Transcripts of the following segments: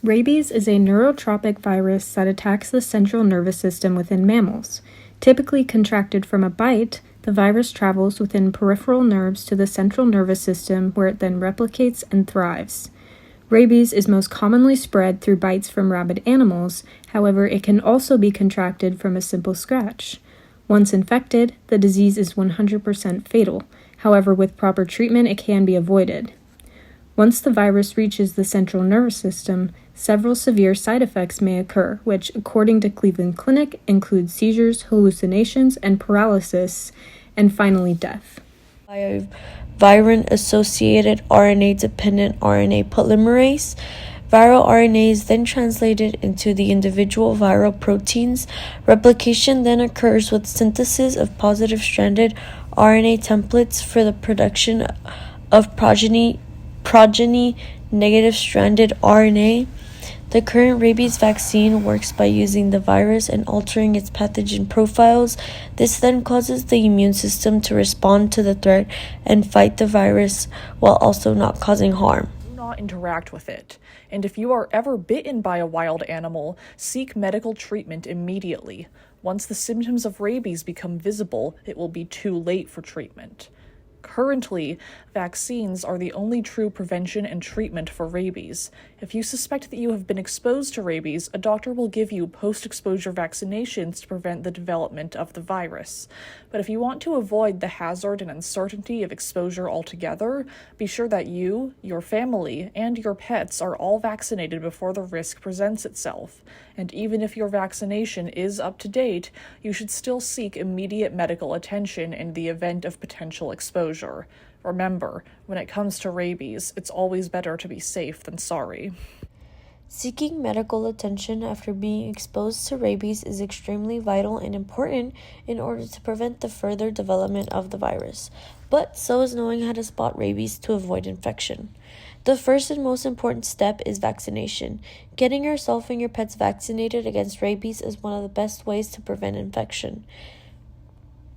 Rabies is a neurotropic virus that attacks the central nervous system within mammals. Typically contracted from a bite, the virus travels within peripheral nerves to the central nervous system where it then replicates and thrives. Rabies is most commonly spread through bites from rabid animals, however, it can also be contracted from a simple scratch. Once infected, the disease is 100% fatal. However, with proper treatment, it can be avoided. Once the virus reaches the central nervous system, several severe side effects may occur, which, according to Cleveland Clinic, include seizures, hallucinations, and paralysis, and finally death. By a virus-associated RNA-dependent RNA polymerase, viral RNA is then translated into the individual viral proteins. Replication then occurs with synthesis of positive-stranded RNA templates for the production of progeny negative-stranded RNA. The current rabies vaccine works by using the virus and altering its pathogen profiles. This then causes the immune system to respond to the threat and fight the virus while also not causing harm. Do not interact with it. And if you are ever bitten by a wild animal, seek medical treatment immediately. Once the symptoms of rabies become visible, it will be too late for treatment. Currently, vaccines are the only true prevention and treatment for rabies. If you suspect that you have been exposed to rabies, a doctor will give you post-exposure vaccinations to prevent the development of the virus. But if you want to avoid the hazard and uncertainty of exposure altogether, be sure that you, your family, and your pets are all vaccinated before the risk presents itself. And even if your vaccination is up to date, you should still seek immediate medical attention in the event of potential exposure. Remember, when it comes to rabies, it's always better to be safe than sorry. Seeking medical attention after being exposed to rabies is extremely vital and important in order to prevent the further development of the virus, but so is knowing how to spot rabies to avoid infection. The first and most important step is vaccination. Getting yourself and your pets vaccinated against rabies is one of the best ways to prevent infection.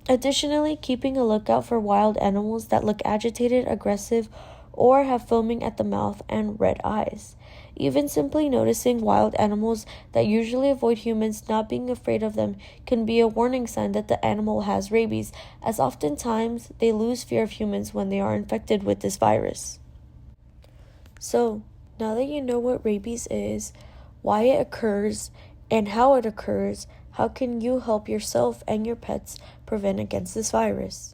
Additionally, keeping a lookout for wild animals that look agitated, aggressive, or have foaming at the mouth and red eyes. Even simply noticing wild animals that usually avoid humans, not being afraid of them, can be a warning sign that the animal has rabies, as oftentimes they lose fear of humans when they are infected with this virus. So, now that you know what rabies is, why it occurs, and how it occurs, how can you help yourself and your pets prevent against this virus?